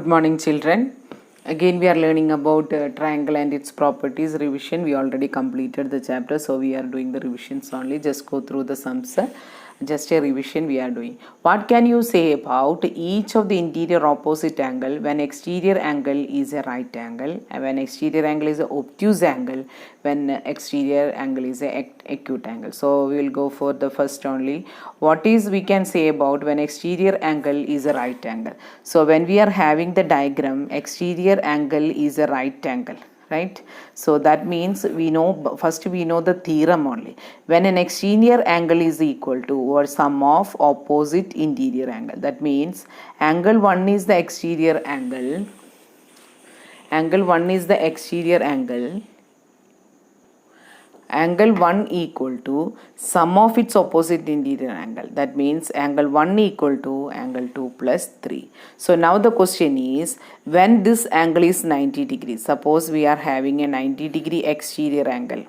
Good morning, children. Again, we are learning about triangle and its properties. Revision. We already completed the chapter, so we are doing the revisions only. Just go through the sums. Just a revision we are doing. What can you say about each of the interior opposite angle when exterior angle is a right angle, and when exterior angle is a obtuse angle, when exterior angle is a acute angle? So we will go for the first only. What is we can say about when exterior angle is a right angle? So when we are having the diagram, exterior angle is a right angle, right? So that means we know, first we know the theorem only. When an exterior angle is equal to or sum of opposite interior angle, that means angle 1 is the exterior angle, angle 1 is the exterior angle, angle 1 equal to sum of its opposite interior angle, that means angle 1 equal to angle 2 plus 3. So now the question is, when this angle is 90 degrees, suppose we are having a 90 degree exterior angle,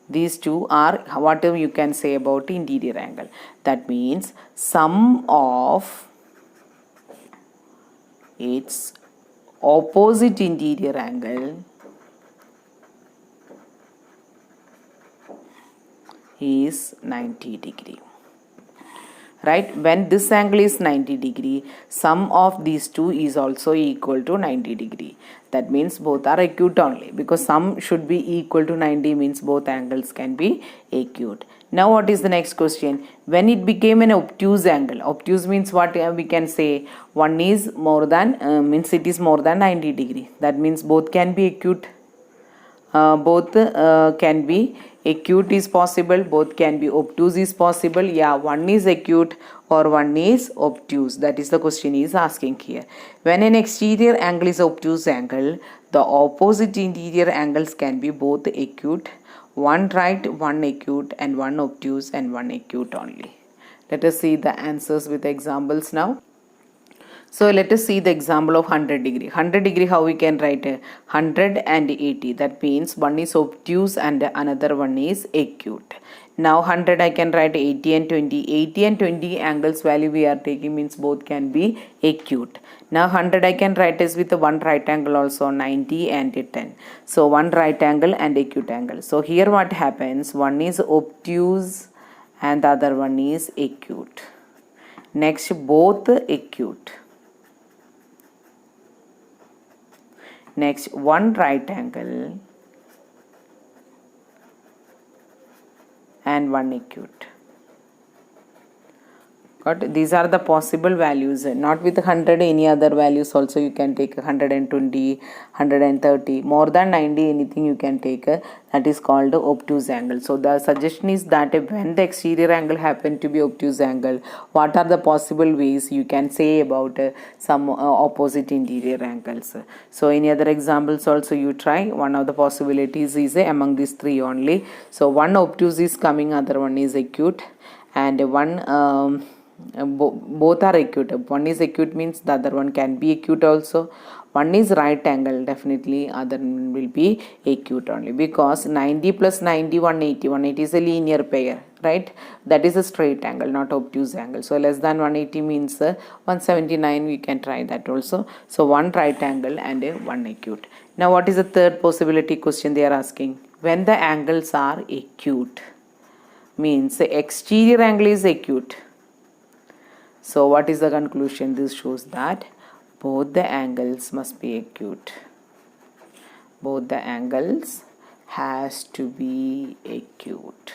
these two are whatever you can say about interior angle, that means sum of its opposite interior angle is 90 degree, right? When this angle is 90 degree, sum of these two is also equal to 90 degree. That means both are acute only, because sum should be equal to 90 means both angles can be acute. Now what is the next question? When it became an obtuse angle, obtuse means what we can say, one is more than means it is more than 90 degree. That means both can be acute. Both can be acute is possible, both can be obtuse is possible. Yeah, one is acute or one is obtuse. That is the question he is asking here. When an exterior angle is obtuse angle, the opposite interior angles can be both acute, one right, one acute, and one obtuse and one acute only. Let us see the answers with examples now. So let us see the example of 100 degree. 100 degree, how we can write 100 and 80. That means one is obtuse and another one is acute. Now 100 I can write 80 and 20. 80 and 20 angles value we are taking means both can be acute. Now 100 I can write as with one right angle also, 90 and 10. So one right angle and acute angle. So here what happens, one is obtuse and the other one is acute. Next both acute. Next one right angle and one acute. Got? These are the possible values. Not with 100, any other values also you can take 120, 130, more than 90 anything you can take. That is called obtuse angle. So the suggestion is that when the exterior angle happen to be obtuse angle, what are the possible ways you can say about some opposite interior angles. So any other examples also you try. One of the possibilities is among these three only. So one obtuse is coming, other one is acute, and one both are acute. One is acute means the other one can be acute also. One is right angle, definitely other one will be acute only, because 90 plus 90, 180. 180 is a linear pair, right? That is a straight angle, not obtuse angle. So less than 180 means 179, we can try that also. So one right angle and one acute. Now what is the third possibility question they are asking? When the angles are acute, means the exterior angle is acute. So what is the conclusion? This shows that both the angles must be acute. Both the angles has to be acute.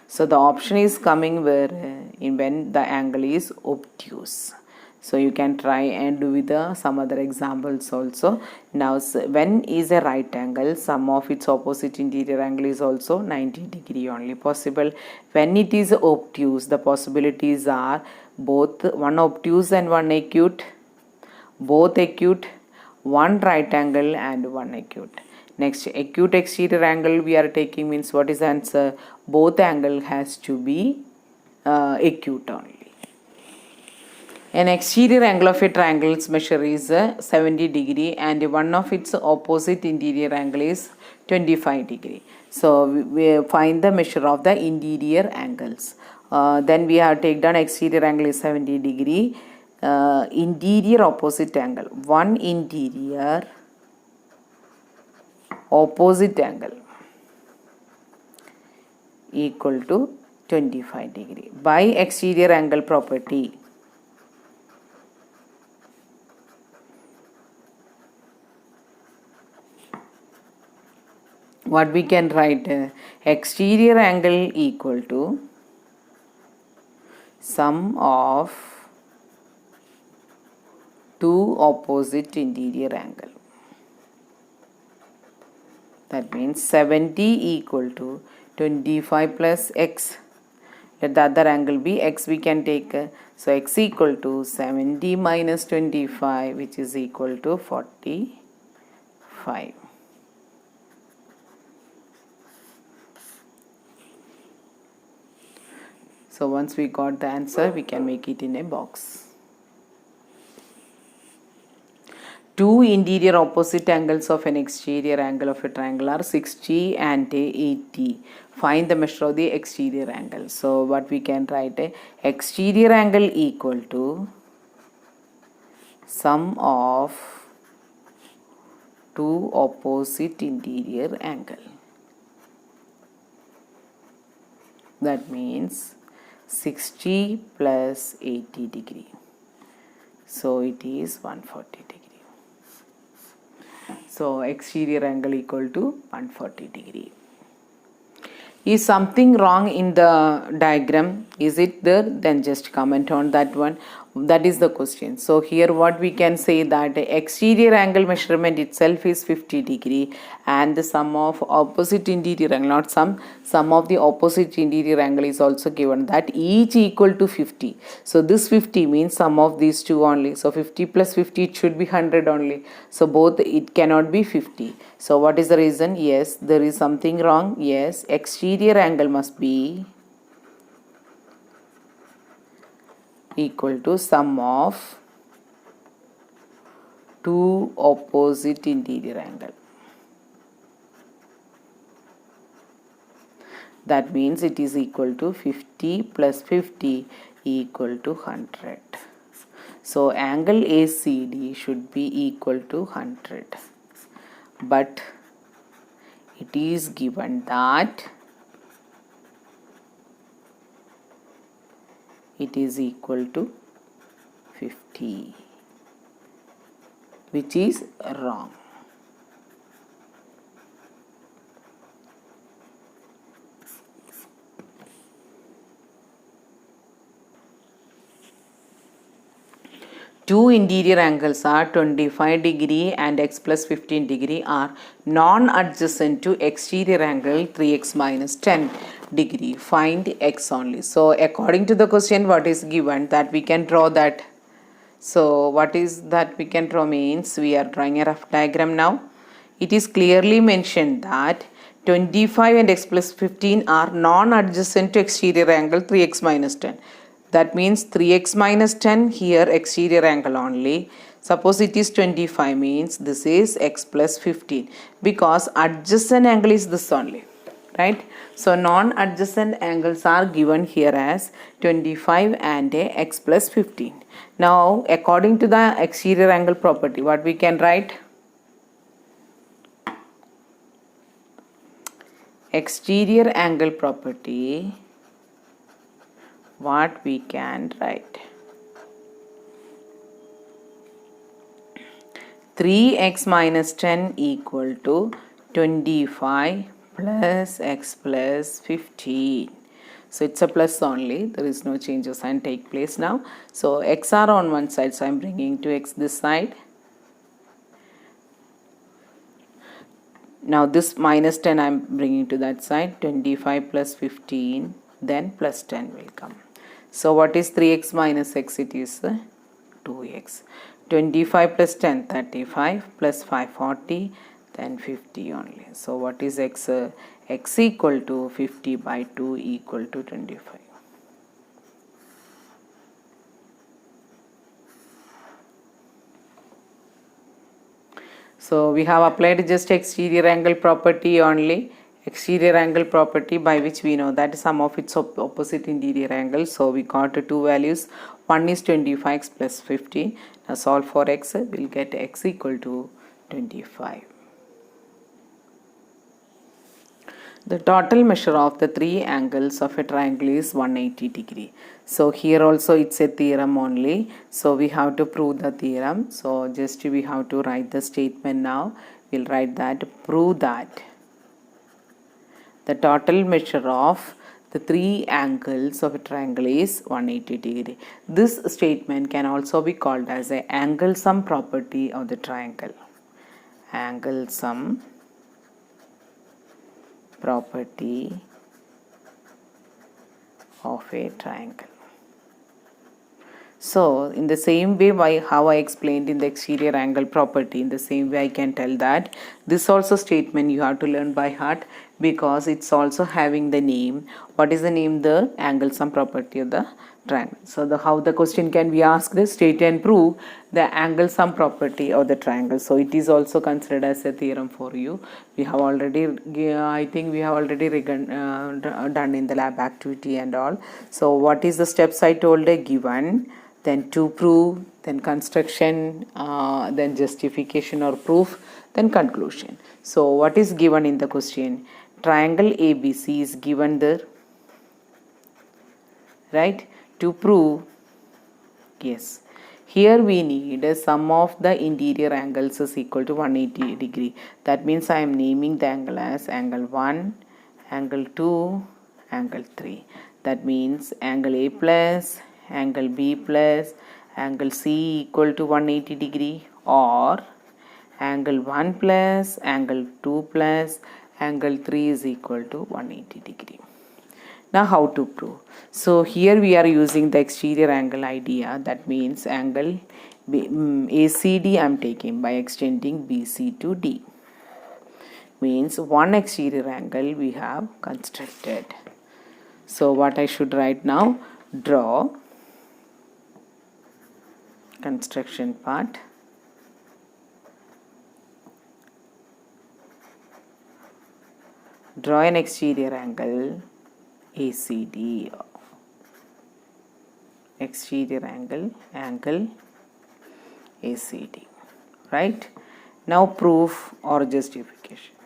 So the option is coming where when the angle is obtuse. So you can try and do with some other examples also. Now when is a right angle, sum of its opposite interior angle is also 90 degree only possible. When it is obtuse, the possibilities are both one obtuse and one acute, both acute, one right angle and one acute. Next, acute exterior angle we are taking means what is the answer? Both angle has to be acute only. An exterior angle of a triangle's measure is 70 degree and one of its opposite interior angle is 25 degree. So we find the measure of the interior angles Then we have taken down exterior angle is 70 degree. Interior opposite angle, one interior opposite angle equal to 25 degree by exterior angle property. What we can write, exterior angle equal to sum of two opposite interior angle. That means 70 equal to 25 plus x. Let the other angle be x, we can take. So x equal to 70 minus 25, which is equal to 45. So once we got the answer, we can make it in a box. Two interior opposite angles of an exterior angle of a triangle are 60 and 80. Find the measure of the exterior angle. So what we can write, exterior angle equal to sum of two opposite interior angle. That means 60 plus 80 degree. So it is 140 degree. So exterior angle equal to 140 degree. Is something wrong in the diagram? Is it there? Then just comment on that one. That is the question. So here what we can say, that exterior angle measurement itself is 50 degree and the sum of opposite interior angle, not sum of the opposite interior angle is also given, that each equal to 50. So this 50 means sum of these two only. So 50 plus 50, it should be 100 only. So both, it cannot be 50. So what is the reason? Yes, there is something wrong. Yes, exterior angle must be equal to sum of two opposite interior angle. That means it is equal to 50 plus 50 equal to 100. So angle ACD should be equal to 100. But it is given that it is equal to 50, which is wrong. Two interior angles are 25 degree and x plus 15 degree are non-adjacent to exterior angle 3x minus 10 degree. Find x only. So according to the question, what is given, that we can draw that. So what is that we can draw means, we are drawing a rough diagram now. It is clearly mentioned that 25 and x plus 15 are non-adjacent to exterior angle 3x minus 10. That means 3x minus 10, here exterior angle only. Suppose it is 25, means this is x plus 15, because adjacent angle is this only, right? So non-adjacent angles are given here as 25 and x plus 15. Now according to the exterior angle property, what we can write? Exterior angle property, what we can write? 3x minus 10 equal to 25 plus x plus 15. So it's a plus only, there is no change of sign take place now. So x are on one side, so I am bringing to x this side. Now this minus 10 I am bringing to that side. 25 plus 15, then plus 10 will come. So what is 3x minus x? It is 2x. 25 plus 10, 35, plus 5, 40, then 50 only. So what is x? X equal to 50 by 2 equal to 25. So we have applied just exterior angle property only. exterior angle property, by which we know that sum of its opposite interior angles. So we got two values. One is 25x plus 50. Now solve for x. We'll get x equal to 25. The total measure of the three angles of a triangle is 180 degree. So here also it's a theorem only. So we have to prove the theorem. So just we have to write the statement now. We'll write that prove that the total measure of the three angles of a triangle is 180 degree. This statement can also be called as a angle sum property of the triangle. Angle sum property of a triangle. So in the same way how I explained in the exterior angle property, in the same way I can tell that this also statement you have to learn by heart, because it's also having the name. What is the name? The angle sum property of the triangle. So how the question can be asked is state and prove the angle sum property of the triangle. So it is also considered as a theorem for you. We have already I think we have already done in the lab activity and all. So what is the steps I told? Given, then to prove, then construction, then justification or proof, then conclusion. So what is given in the question? Triangle ABC is given there, right? To prove, yes, here we need a sum of the interior angles is equal to 180 degree. That means I am naming the angle as angle 1, angle 2, angle 3. That means angle A plus, angle B plus, angle C equal to 180 degree, or angle 1 plus, angle 2 plus, angle 3 is equal to 180 degree. Now how to prove? So here we are using the exterior angle idea. That means angle ACD I am taking by extending BC to D. Means one exterior angle we have constructed. So what I should write now? Draw construction part. Draw an exterior angle ACD. Exterior angle ACD. Right? Now proof or justification.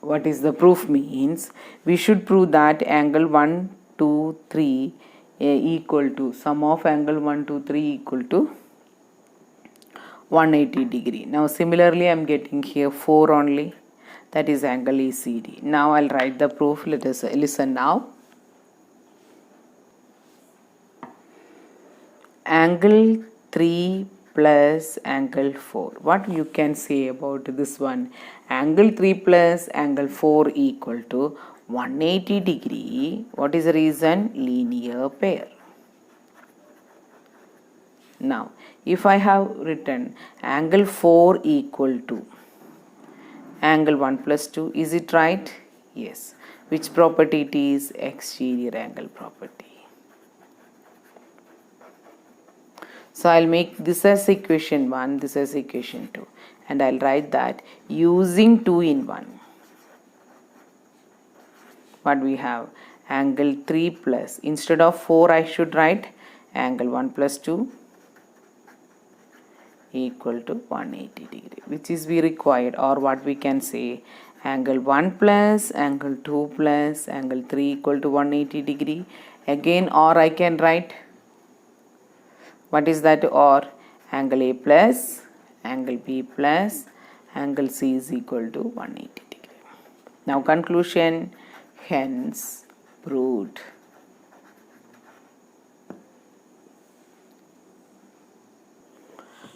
What is the proof means? We should prove that angle 1, 2, 3 equal to sum of angle 1, 2, 3 equal to 180 degree. Now similarly I am getting here 4 only, that is angle ACD. Now I'll write the proof. Let us listen now. Angle 3 plus angle 4. What you can say about this one? Angle 3 plus angle 4 equal to 180 degree. What is the reason? Linear pair. Now if I have written angle 4 equal to angle 1 plus 2, is it right? Yes. Which property it is? Exterior angle property. So I'll make this as equation 1, this as equation 2, and I'll write that using 2 in 1. What we have? Angle 3 plus, instead of 4 I should write angle 1 plus 2 equal to 180 degree, which is we required, or what we can say, angle 1 plus angle 2 plus angle 3 equal to 180 degree. Again, or I can write, what is that? Or angle A plus angle B plus angle C is equal to 180 degree. Now conclusion, hence proved.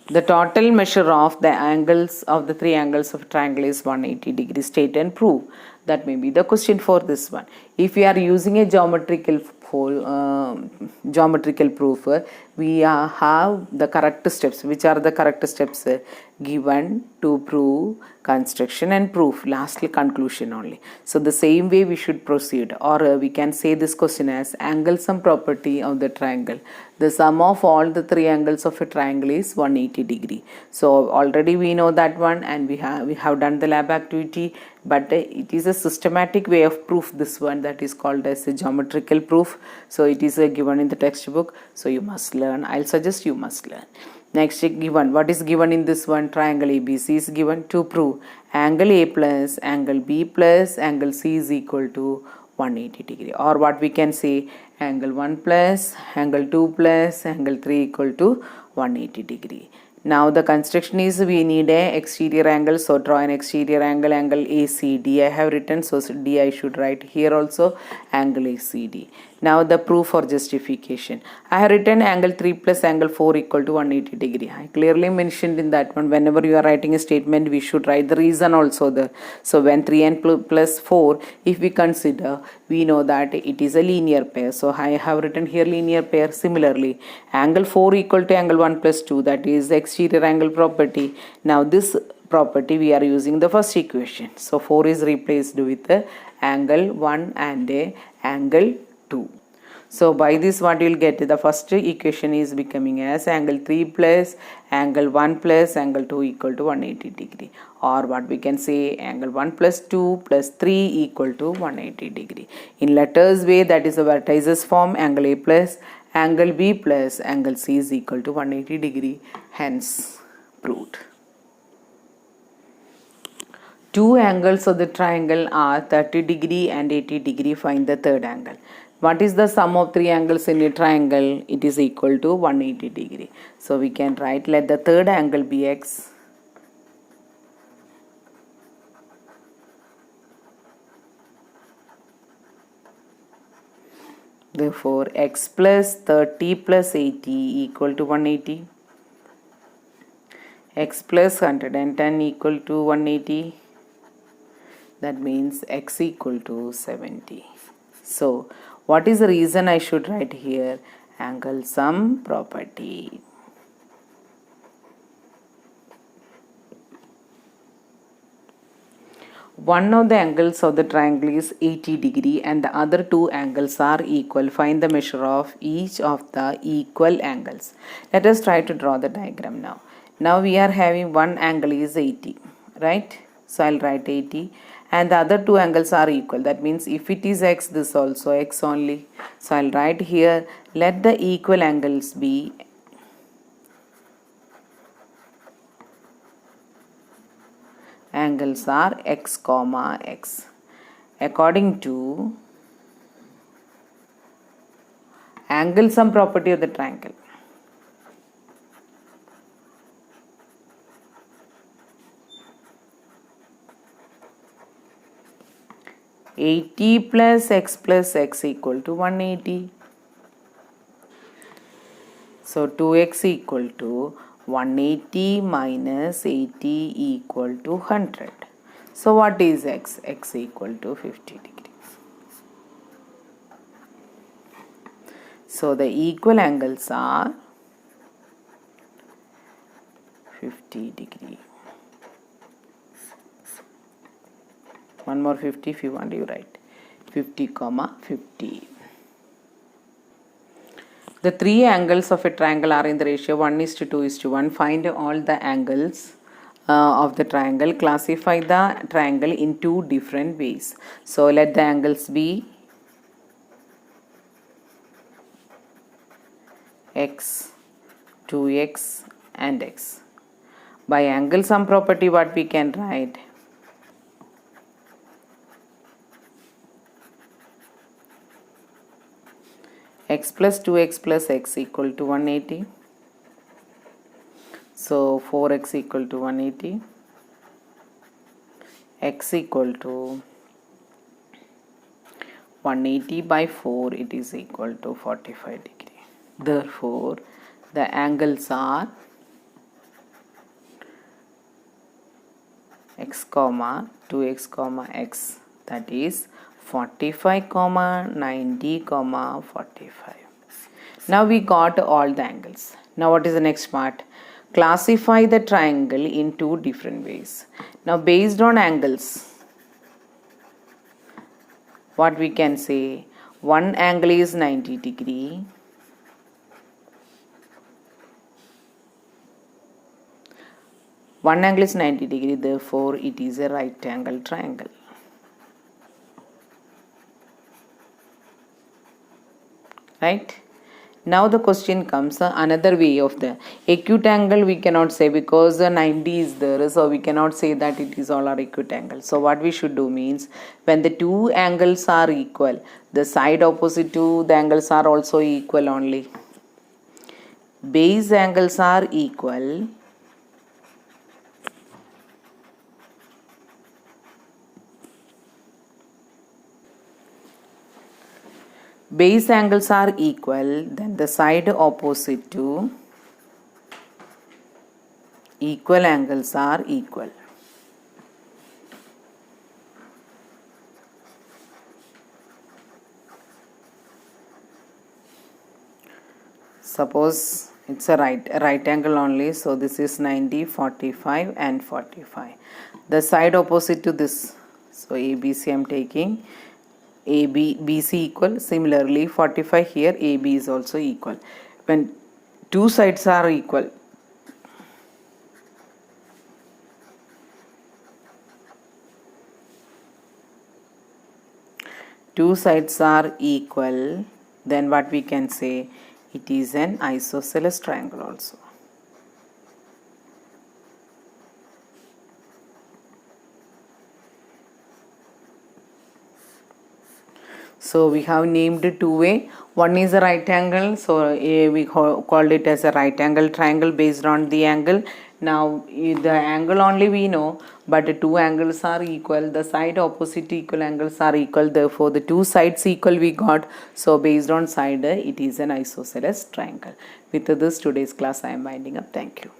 The total measure of the angles of the three angles of a triangle is 180 degree. State and prove That may be the question for this one. If we are using a geometrical proof, we have the correct steps. Which are the correct steps? Given, to prove, construction and proof, lastly conclusion only. So the same way we should proceed, or we can say this question as angle sum property of the triangle. The sum of all the three angles of a triangle is 180 degree. So already we know that one, and we have done the lab activity, but it is a systematic way of proof, this one, that is called as a geometrical proof. So it is given in the textbook, so you must learn. I'll suggest you must learn. Next, given, what is given in this one? Triangle ABC is given. To prove, angle A plus angle B plus angle C is equal to 180 degree, or what we can say, angle 1 plus angle 2 plus angle 3 equal to 180 degree. Now the construction is, we need a exterior angle, so draw an exterior angle, angle ACD I have written, so D I should write here also, angle ACD. Now the proof or justification, I have written angle 3 plus angle 4 equal to 180 degree. I clearly mentioned in that one, whenever you are writing a statement, we should write the reason also there. So when 3 and plus 4, if we consider, we know that it is a linear pair, so I have written here linear pair. Similarly, angle 4 equal to angle 1 plus 2, that is the exterior angle property. Now this property we are using the first equation, so 4 is replaced with angle 1 and angle 2. So by this what you will get, the first equation is becoming as angle 3 plus angle 1 plus angle 2 equal to 180 degree, or what we can say, angle 1 plus 2 plus 3 equal to 180 degree. In letters way, that is the vertices form, angle A plus angle B plus angle C is equal to 180 degree, hence proved. Two angles of the triangle are 30 degree and 80 degree. Find the third angle. What is the sum of three angles in a triangle? It is equal to 180 degree. So we can write, let the third angle be x. Therefore, x plus 30 plus 80 equal to 180. X plus 110 equal to 180. That means x equal to 70. So what is the reason I should write here? Angle sum property. One of the angles of the triangle is 80 degree and the other two angles are equal. Find the measure of each of the equal angles. Let us try to draw the diagram now. Now we are having one angle is 80, right? So I'll write 80. And the other two angles are equal. That means if it is x, this also x only. So I'll write here, let the equal angles be angles are x comma x according to angle sum property of the triangle. plus x equal to 180. So 2x equal to 180 minus 80 equal to 100. So what is x? X equal to 50 degree. So the equal angles are 50 degree. One more 50 if you want, you write 50 comma 50. The three angles of a triangle are in the ratio 1:2:1. Find all the angles of the triangle. Classify the triangle in two different ways. So let the angles be x, 2x and x. By angle sum property, what we can write? X plus 2x plus x equal to 180. So 4x equal to 180. X equal to 180 by 4, it is equal to 45 degree. Therefore, the angles are x comma 2x comma x that is 45 comma 90 comma 45. Now we got all the angles. Now what is the next part? Classify the triangle in two different ways. Now based on angles, what we can say, one angle is 90 degree, one angle is 90 degree, therefore it is a right angle triangle. Right? Now the question comes, another way of the acute angle we cannot say because the 90 is there, so we cannot say that it is all our acute angle. So what we should do means, when the two angles are equal, the side opposite to the angles are also equal only. Base angles are equal, base angles are equal, then the side opposite to equal angles are equal. Suppose it's a right angle only, so this is 90, 45 and 45. The side opposite to this, so ABC I am taking, AB, BC equal. Similarly 45 here, AB is also equal. When two sides are equal, two sides are equal, then what we can say, it is an isosceles triangle also. So we have named two way. One is a right angle, so we called it as a right angle triangle based on the angle. Now the angle only we know, but two angles are equal, the side opposite equal angles are equal, therefore the two sides equal we got. So based on side, it is an isosceles triangle. With this today's class I am winding up. Thank you.